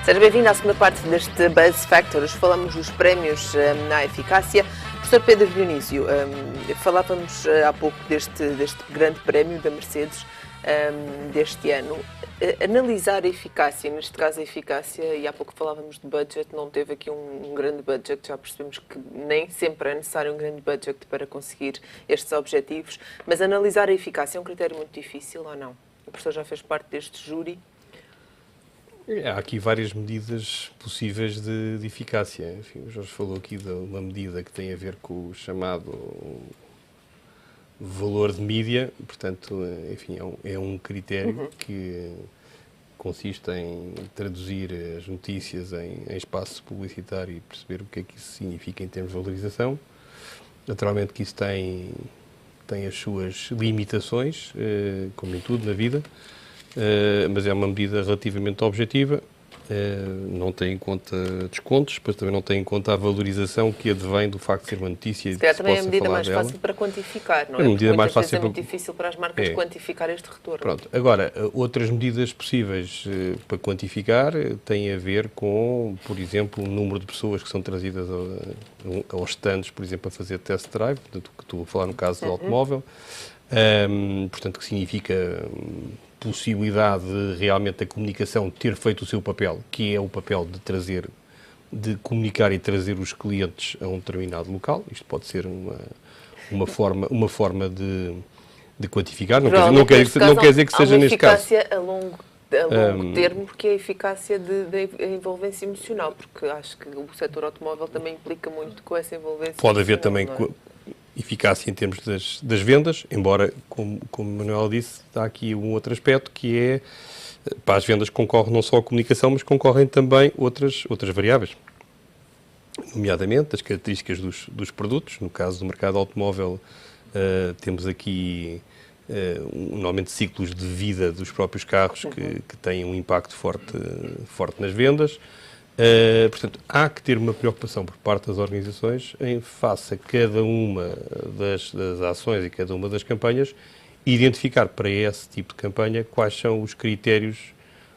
Seja bem-vindo à segunda parte deste Buzz Factor. Hoje falamos dos prémios na eficácia. Professor Pedro Dionísio, falávamos há pouco deste grande prémio da Mercedes deste ano. Analisar a eficácia, neste caso a eficácia, e há pouco falávamos de budget, não teve aqui um grande budget, já percebemos que nem sempre é necessário um grande budget para conseguir estes objetivos, mas analisar a eficácia é um critério muito difícil ou não? O professor já fez parte deste júri. Há aqui várias medidas possíveis de eficácia. Enfim, o Jorge falou aqui de uma medida que tem a ver com o chamado valor de mídia, portanto, enfim, é um critério que consiste em traduzir as notícias em espaço publicitário e perceber o que é que isso significa em termos de valorização. Naturalmente que isso tem as suas limitações, como em tudo na vida, mas é uma medida relativamente objetiva, não tem em conta descontos, mas também não tem em conta a valorização que advém do facto de ser uma notícia. Se calhar também é a medida mais fácil para quantificar, não é? A medida mais fácil é muito difícil para as marcas quantificar este retorno. Pronto. Agora, outras medidas possíveis para quantificar têm a ver com, por exemplo, o número de pessoas que são trazidas aos stands, por exemplo, a fazer test drive, portanto, que estou a falar no caso do automóvel, portanto, que significa possibilidade de realmente a comunicação ter feito o seu papel, que é o papel de comunicar e trazer os clientes a um determinado local. Isto pode ser uma forma de quantificar, não quer dizer que seja neste caso. Há uma eficácia a longo termo, porque é a eficácia da envolvência emocional, porque acho que o setor automóvel também implica muito com essa envolvência emocional. Pode haver também eficácia em termos das vendas, embora, como o Manuel disse, há aqui um outro aspecto que é, para as vendas concorre não só a comunicação, mas concorrem também outras variáveis, nomeadamente as características dos produtos. No caso do mercado automóvel, temos aqui normalmente ciclos de vida dos próprios carros que têm um impacto forte nas vendas. Portanto, há que ter uma preocupação por parte das organizações em face a cada uma das ações e cada uma das campanhas, identificar para esse tipo de campanha quais são os critérios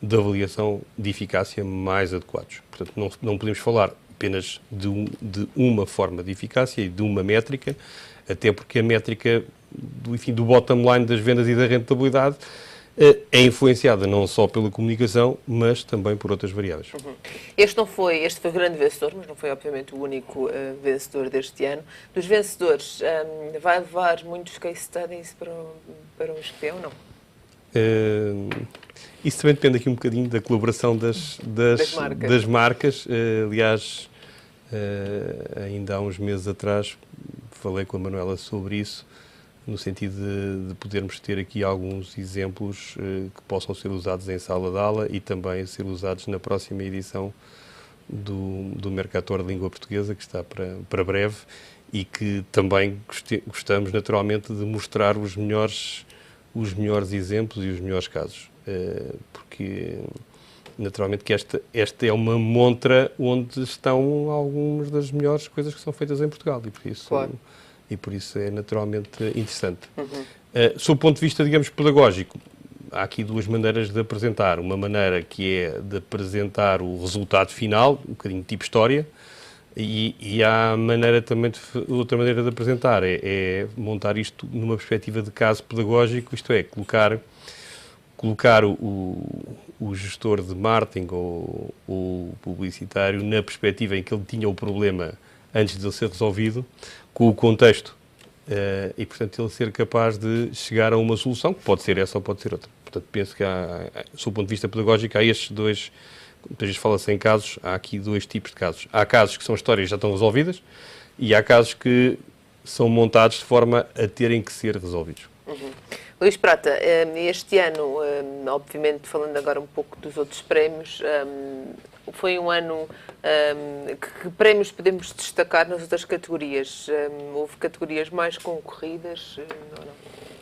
de avaliação de eficácia mais adequados. Portanto, não podemos falar apenas de uma forma de eficácia e de uma métrica, até porque a métrica do bottom line das vendas e da rentabilidade é influenciada não só pela comunicação, mas também por outras variáveis. Este foi o grande vencedor, mas não foi obviamente o único vencedor deste ano. Dos vencedores, vai levar muitos case studies para um espião, não? Isso também depende aqui um bocadinho da colaboração das marcas. Aliás, ainda há uns meses atrás falei com a Manuela sobre isso, no sentido de podermos ter aqui alguns exemplos que possam ser usados em sala de aula e também ser usados na próxima edição do Mercator de Língua Portuguesa, que está para breve, e que também gostamos naturalmente de mostrar os melhores exemplos e os melhores casos, porque naturalmente que esta é uma montra onde estão algumas das melhores coisas que são feitas em Portugal, e por isso... Claro. E por isso é naturalmente interessante. Sob o ponto de vista, digamos, pedagógico, há aqui duas maneiras de apresentar. Uma maneira que é de apresentar o resultado final, um bocadinho tipo história, e há outra maneira de apresentar, é montar isto numa perspectiva de caso pedagógico, isto é, colocar o gestor de marketing ou o publicitário na perspectiva em que ele tinha o problema antes de ele ser resolvido, com o contexto, e, portanto, ele ser capaz de chegar a uma solução, que pode ser essa ou pode ser outra. Portanto, penso que, sob o ponto de vista pedagógico, há estes dois, muitas vezes fala-se em casos, há aqui dois tipos de casos. Há casos que são histórias que já estão resolvidas, e há casos que são montados de forma a terem que ser resolvidos. Luís Prata, este ano, obviamente, falando agora um pouco dos outros prémios, foi um ano que prémios podemos destacar nas outras categorias? Houve categorias mais concorridas?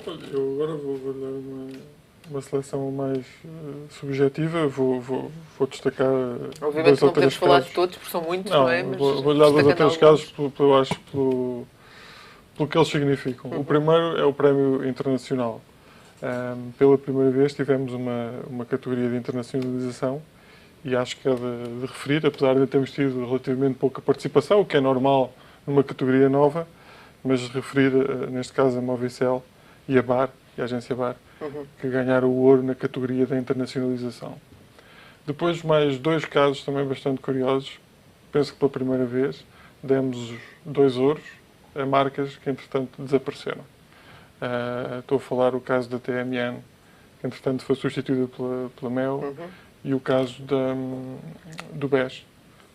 Não? Olha, eu agora vou dar uma seleção mais subjetiva, vou destacar obviamente não podemos falar de todos, porque são muitos, não é? Mas vou dar dois ou três casos, pelo que eles significam. O primeiro é o Prémio Internacional. Pela primeira vez tivemos uma categoria de internacionalização e acho que é de referir, apesar de termos tido relativamente pouca participação, o que é normal numa categoria nova, mas referir, neste caso, a Movicel e a BAR, e a agência BAR, que ganharam o ouro na categoria da internacionalização. Depois, mais 2 casos também bastante curiosos. Penso que pela primeira vez demos 2 ouros a marcas que, entretanto, desapareceram. Estou a falar o caso da TMN, que, entretanto, foi substituída pela Mel, e o caso do BES,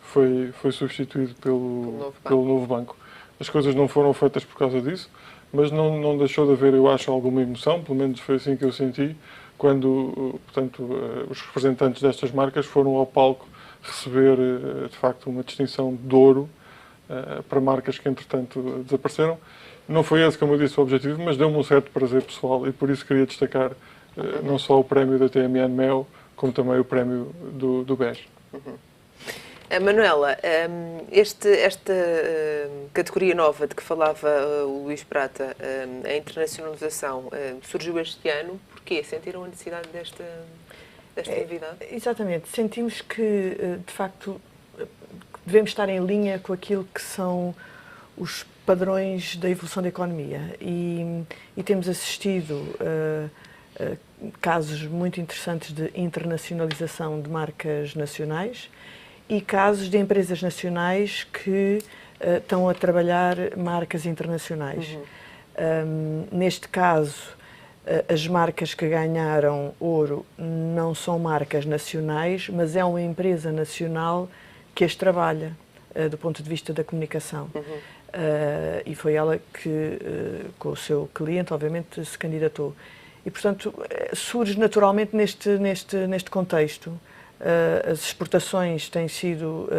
foi substituído pelo novo banco. As coisas não foram feitas por causa disso, mas não deixou de haver, eu acho, alguma emoção, pelo menos foi assim que eu senti, quando, portanto, os representantes destas marcas foram ao palco receber, de facto, uma distinção de ouro para marcas que, entretanto, desapareceram. Não foi esse, como eu disse, o objetivo, mas deu-me um certo prazer pessoal e por isso queria destacar não só o prémio da TMN Mel, como também o prémio do BES. Manuela, esta categoria nova de que falava o Luís Prata, a internacionalização, surgiu este ano. Porquê? Sentiram a necessidade desta novidade? Exatamente. Sentimos que, de facto, devemos estar em linha com aquilo que são os padrões da evolução da economia e temos assistido casos muito interessantes de internacionalização de marcas nacionais e casos de empresas nacionais que estão a trabalhar marcas internacionais. Neste caso, as marcas que ganharam ouro não são marcas nacionais, mas é uma empresa nacional que as trabalha do ponto de vista da comunicação. E foi ela que, com o seu cliente, obviamente, se candidatou. E, portanto, surge naturalmente neste contexto. As exportações têm sido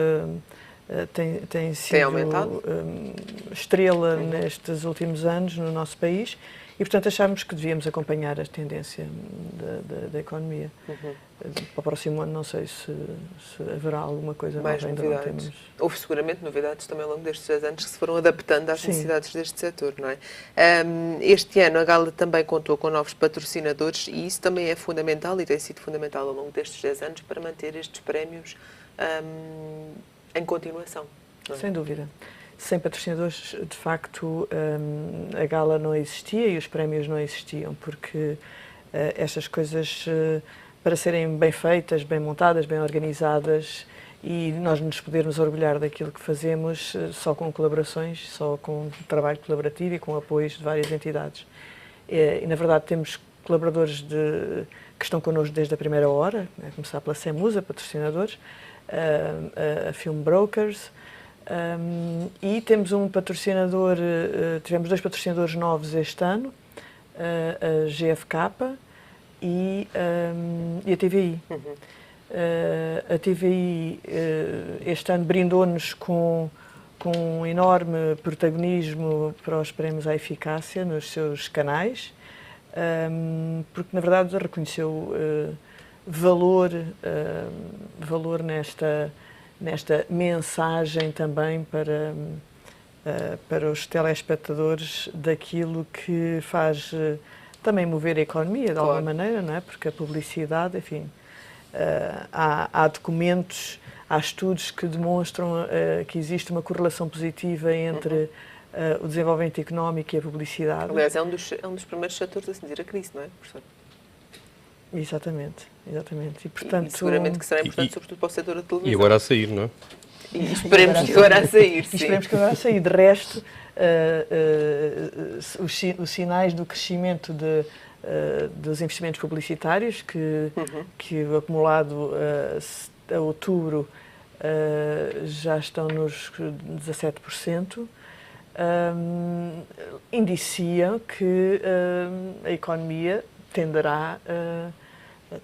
estrela nestes últimos anos no nosso país e, portanto, achámos que devíamos acompanhar a tendência da economia. Para o próximo ano não sei se haverá alguma coisa mais nova. novidades. Houve seguramente novidades também ao longo destes 6 anos que se foram adaptando às necessidades deste setor, não é? Este ano a Gala também contou com novos patrocinadores e isso também é fundamental e tem sido fundamental ao longo destes 10 anos para manter estes prémios em continuação. Não é? Sem dúvida. Sem patrocinadores, de facto, a Gala não existia e os prémios não existiam, porque estas coisas, para serem bem feitas, bem montadas, bem organizadas e nós nos podermos orgulhar daquilo que fazemos, só com colaborações, só com trabalho colaborativo e com apoios de várias entidades. E, na verdade, temos colaboradores que estão connosco desde a primeira hora, a começar pela Semusa, patrocinadores, a Film Brokers, e temos um patrocinador, tivemos 2 patrocinadores novos este ano, a GFK e a TVI. A TVI este ano brindou-nos com um enorme protagonismo para os prémios à eficácia nos seus canais, porque na verdade reconheceu valor nesta mensagem também para os telespectadores daquilo que faz também mover a economia de alguma maneira, não é? Porque a publicidade, enfim, há documentos, há estudos que demonstram que existe uma correlação positiva entre o desenvolvimento económico e a publicidade. Aliás, é um dos primeiros setores a sentir a crise, não é, professor? Exatamente. E, portanto, e seguramente que será importante, sobretudo para o setor da televisão. E agora a sair, não é? E esperemos que agora a sair, sim. Esperemos que agora a sair. De resto, os sinais do crescimento dos investimentos publicitários, que o acumulado a outubro já estão nos 17%, indiciam que a economia tenderá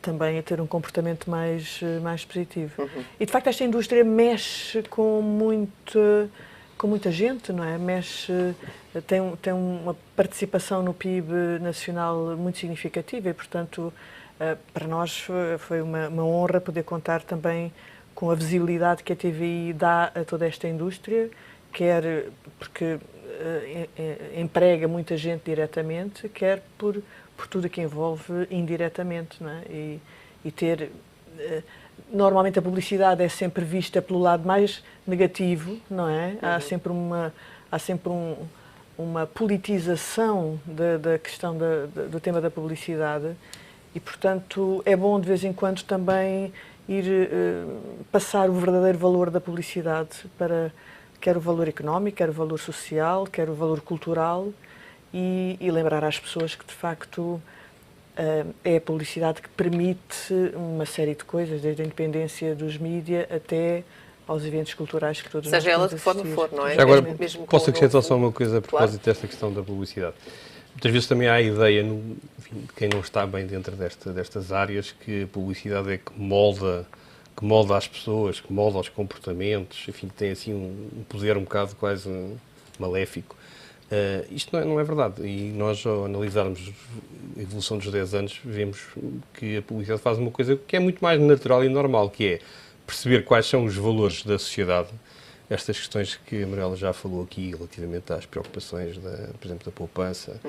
também a ter um comportamento mais positivo. E, de facto, esta indústria mexe com muita gente, não é? Tem uma participação no PIB nacional muito significativa e, portanto, para nós foi uma honra poder contar também com a visibilidade que a TVI dá a toda esta indústria, quer porque emprega muita gente diretamente, quer por tudo o que envolve indiretamente, não é? E ter normalmente a publicidade é sempre vista pelo lado mais negativo, não é? Há sempre uma politização da questão do tema da publicidade e, portanto, é bom de vez em quando também ir passar o verdadeiro valor da publicidade para quer o valor económico, quer o valor social, quer o valor cultural e lembrar às pessoas que, de facto, é a publicidade que permite uma série de coisas, desde a independência dos mídias até aos eventos culturais que todos nós Seja ela de podemos que forma assistir. for, não é? Já agora, Mesmo posso com acrescentar o só uma coisa a propósito desta questão da publicidade. Muitas vezes também há a ideia, enfim, de quem não está bem dentro destas áreas, que a publicidade é que molda as pessoas, que molda os comportamentos, enfim, que tem assim um poder um bocado quase maléfico. Isto não é verdade. E nós, ao analisarmos a evolução dos 10 anos, vemos que a publicidade faz uma coisa que é muito mais natural e normal, que é perceber quais são os valores da sociedade, estas questões que a Manuela já falou aqui relativamente às preocupações, por exemplo, da poupança,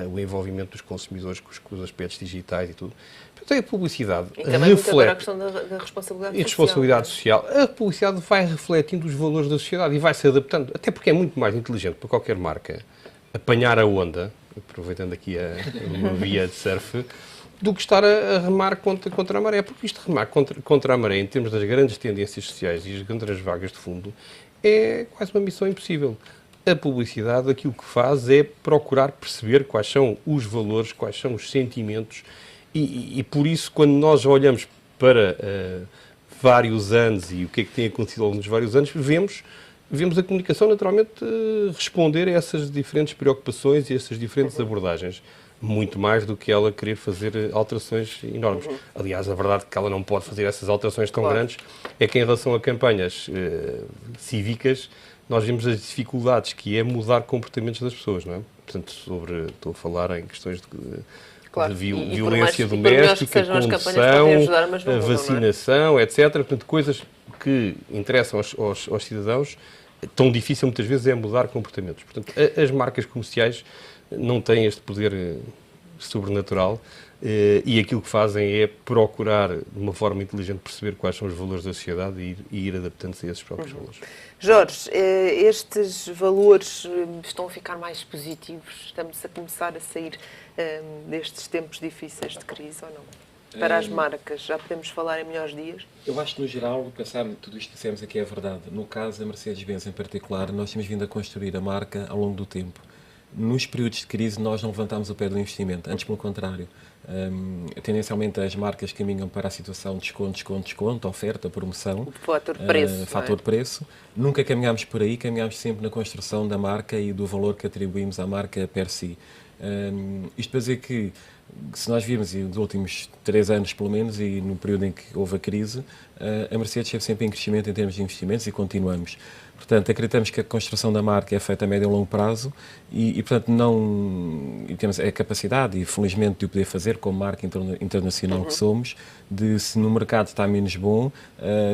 o envolvimento dos consumidores com os aspectos digitais e tudo. Portanto, a publicidade e também muito agora a questão da responsabilidade e responsabilidade social. A publicidade vai refletindo os valores da sociedade e vai se adaptando, até porque é muito mais inteligente para qualquer marca apanhar a onda, aproveitando aqui uma via de surf, do que estar a remar contra a maré. Porque isto remar contra a maré, em termos das grandes tendências sociais e as grandes vagas de fundo, é quase uma missão impossível. A publicidade, aquilo que faz é procurar perceber quais são os valores, quais são os sentimentos e por isso, quando nós olhamos para vários anos e o que é que tem acontecido ao longo dos vários anos, vemos a comunicação naturalmente responder a essas diferentes preocupações e essas diferentes abordagens. Muito mais do que ela querer fazer alterações enormes. Aliás, a verdade é que ela não pode fazer essas alterações tão grandes é que, em relação a campanhas cívicas, nós vemos as dificuldades que é mudar comportamentos das pessoas, não é? Portanto, estou a falar em questões de violência doméstica, condução, vacinação, etc. Portanto, coisas que interessam aos cidadãos, tão difícil muitas vezes é mudar comportamentos. Portanto, as marcas comerciais não têm este poder sobrenatural e aquilo que fazem é procurar, de uma forma inteligente, perceber quais são os valores da sociedade e ir adaptando-se a esses próprios valores. Jorge, estes valores estão a ficar mais positivos? Estamos a começar a sair destes tempos difíceis de crise ou não? Para as marcas, já podemos falar em melhores dias? Eu acho que, no geral, pensar tudo isto que dissemos aqui é verdade. No caso da Mercedes-Benz em particular, nós temos vindo a construir a marca ao longo do tempo. Nos períodos de crise nós não levantámos o pé do investimento, antes pelo contrário. Tendencialmente as marcas caminham para a situação de desconto, oferta, promoção. O fator preço. Fator preço. Nunca caminhámos por aí, caminhámos sempre na construção da marca e do valor que atribuímos à marca per si. Isto para dizer que, se nós virmos nos últimos 3 anos pelo menos, e no período em que houve a crise, a Mercedes esteve sempre em crescimento em termos de investimentos e continuamos. Portanto, acreditamos que a construção da marca é feita a médio e longo prazo e portanto, temos a capacidade, e felizmente, de o poder fazer como marca internacional que somos, de, se no mercado está menos bom,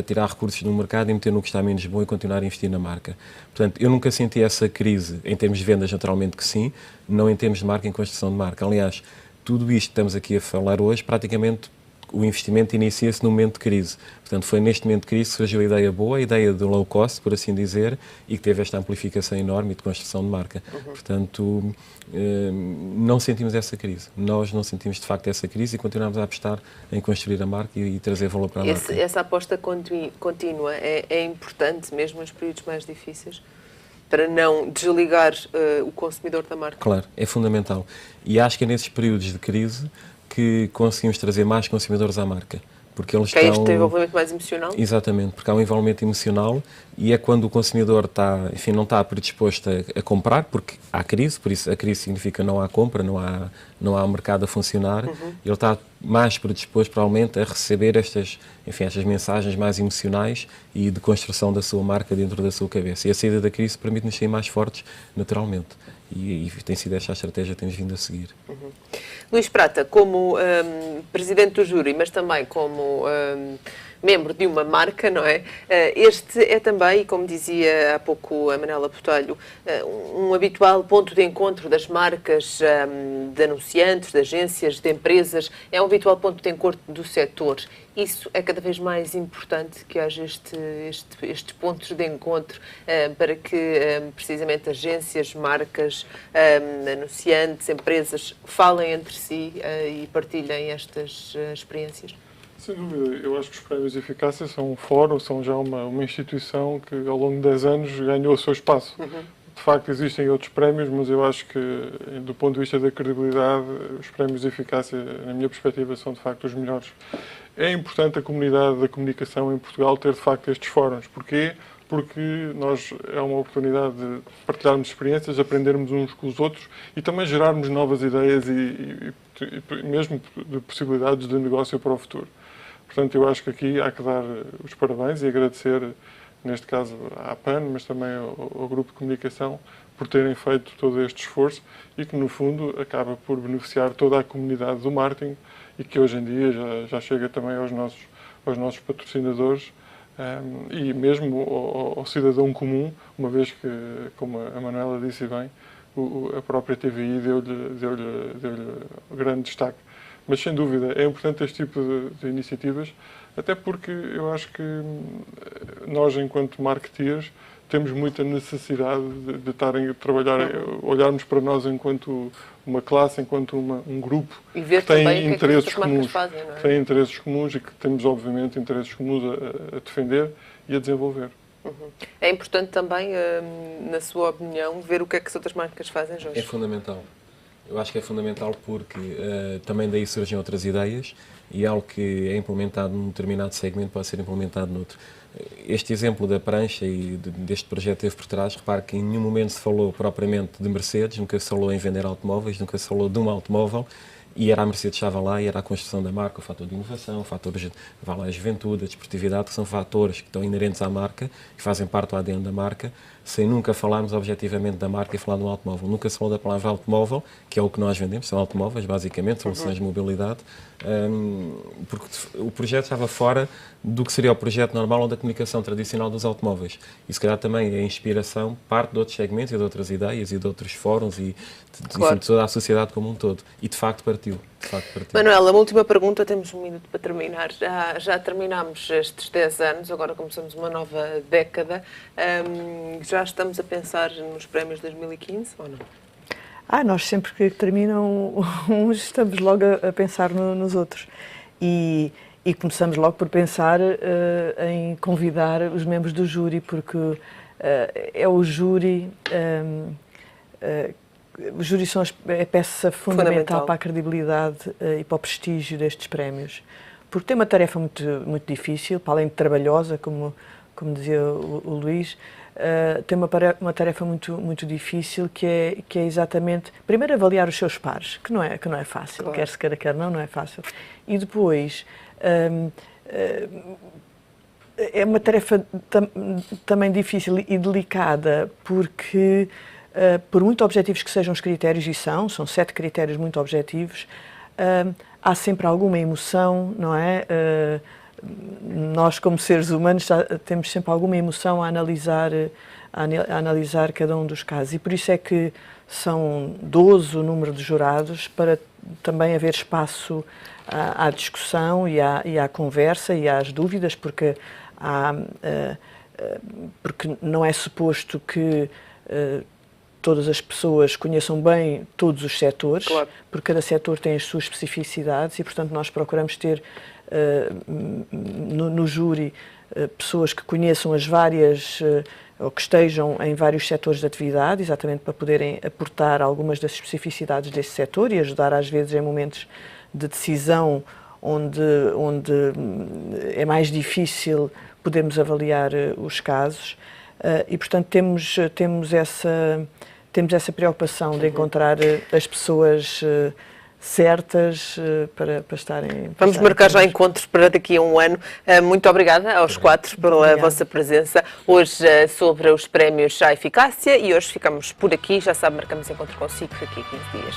tirar recursos do mercado e meter no que está menos bom e continuar a investir na marca. Portanto, eu nunca senti essa crise, em termos de vendas, naturalmente que sim, não em termos de marca, em construção de marca. Aliás, tudo isto que estamos aqui a falar hoje, praticamente o investimento inicia-se no momento de crise. Portanto, foi neste momento de crise que surgiu a ideia boa, a ideia do low cost, por assim dizer, e que teve esta amplificação enorme de construção de marca. Portanto, não sentimos essa crise. Nós não sentimos, de facto, essa crise e continuamos a apostar em construir a marca e trazer valor para a marca. Essa aposta contínua é importante, mesmo nos períodos mais difíceis, para não desligar o consumidor da marca? Claro, é fundamental. E acho que é nesses períodos de crise que conseguimos trazer mais consumidores à marca. Porque eles estão... este envolvimento mais emocional? Exatamente, porque há um envolvimento emocional e é quando o consumidor não está predisposto a comprar, porque há crise, por isso a crise significa não há compra, não há mercado a funcionar, ele está mais predisposto provavelmente a receber estas mensagens mais emocionais e de construção da sua marca dentro da sua cabeça. E a saída da crise permite-nos ser mais fortes naturalmente. E tem sido esta a estratégia que temos vindo a seguir. Luís Prata, como presidente do júri, mas também como membro de uma marca, não é? Este é também, como dizia há pouco a Manuela Botelho, um habitual ponto de encontro das marcas, de anunciantes, de agências, de empresas, é um habitual ponto de encontro do setor. Isso é cada vez mais importante que haja estes pontos de encontro para que precisamente agências, marcas, anunciantes, empresas falem entre si e partilhem estas experiências. Sem dúvida, eu acho que os prémios de eficácia são um fórum, são já uma instituição que ao longo de 10 anos ganhou o seu espaço. De facto, existem outros prémios, mas eu acho que, do ponto de vista da credibilidade, os prémios de eficácia, na minha perspectiva, são de facto os melhores. É importante a comunidade da comunicação em Portugal ter de facto estes fóruns. Porquê? Porque é uma oportunidade de partilharmos experiências, aprendermos uns com os outros e também gerarmos novas ideias e mesmo de possibilidades de negócio para o futuro. Portanto, eu acho que aqui há que dar os parabéns e agradecer, neste caso, à PAN, mas também ao Grupo de Comunicação, por terem feito todo este esforço e que, no fundo, acaba por beneficiar toda a comunidade do marketing e que hoje em dia já chega também aos nossos patrocinadores e mesmo ao cidadão comum, uma vez que, como a Manuela disse bem, a própria TVI deu-lhe grande destaque. Mas, sem dúvida, é importante este tipo de iniciativas, até porque eu acho que nós, enquanto marketeers, temos muita necessidade de estarem a trabalhar, olharmos para nós enquanto uma classe, enquanto um grupo e ver que tem também interesses o que é que comuns, fazem, não é? tem interesses comuns e que temos, obviamente, interesses comuns a defender e a desenvolver. É importante também, na sua opinião, ver o que é que as outras marcas fazem, Jorge? É fundamental. Eu acho que é fundamental porque também daí surgem outras ideias e algo que é implementado num determinado segmento pode ser implementado noutro. Este exemplo da prancha e deste projeto teve por trás, repare que em nenhum momento se falou propriamente de Mercedes, nunca se falou em vender automóveis, nunca se falou de um automóvel, e era a Mercedes que estava lá e era a construção da marca, o fator de inovação, o fator de a juventude, a desportividade, que são fatores que estão inerentes à marca, que fazem parte do ADN da marca, sem nunca falarmos objetivamente da marca e falar de um automóvel. Nunca se falou da palavra automóvel, que é o que nós vendemos, são automóveis, basicamente, soluções de mobilidade, porque o projeto estava fora do que seria o projeto normal ou da comunicação tradicional dos automóveis. E se calhar também a inspiração parte de outros segmentos e de outras ideias e de outros fóruns e enfim, de toda a sociedade como um todo. E de facto partiu. Manuela, uma última pergunta, temos um minuto para terminar. Já terminámos estes 10 anos, agora começamos uma nova década. Já estamos a pensar nos prémios de 2015 ou não? Nós sempre que terminam uns, estamos logo a pensar nos outros. E começamos logo por pensar em convidar os membros do júri, porque é o júri... Os júris são a peça fundamental para a credibilidade e para o prestígio destes prémios. Porque tem uma tarefa muito, muito difícil, para além de trabalhosa, como dizia o Luís, tem uma tarefa muito, muito difícil que é exatamente, primeiro, avaliar os seus pares, que não é fácil, claro. Quer se queira, quer não é fácil. E depois, é uma tarefa também difícil e delicada, porque... por muito objetivos que sejam os critérios, e são 7 critérios muito objetivos, há sempre alguma emoção, não é? Nós, como seres humanos, temos sempre alguma emoção a analisar cada um dos casos. E por isso é que são 12 o número de jurados, para também haver espaço à discussão e à conversa e às dúvidas, porque não é suposto que... todas as pessoas conheçam bem todos os setores, claro. Porque cada setor tem as suas especificidades e, portanto, nós procuramos ter no júri pessoas que conheçam as várias, ou que estejam em vários setores de atividade, exatamente para poderem aportar algumas das especificidades desse setor e ajudar, às vezes, em momentos de decisão onde é mais difícil podermos avaliar os casos. E, portanto, temos essa preocupação de encontrar as pessoas certas para estarem... Vamos marcar já encontros para daqui a um ano. Muito obrigada aos 4 pela vossa presença. Hoje sobre os prémios à eficácia e hoje ficamos por aqui. Já sabe, marcamos encontro consigo daqui a 15 dias.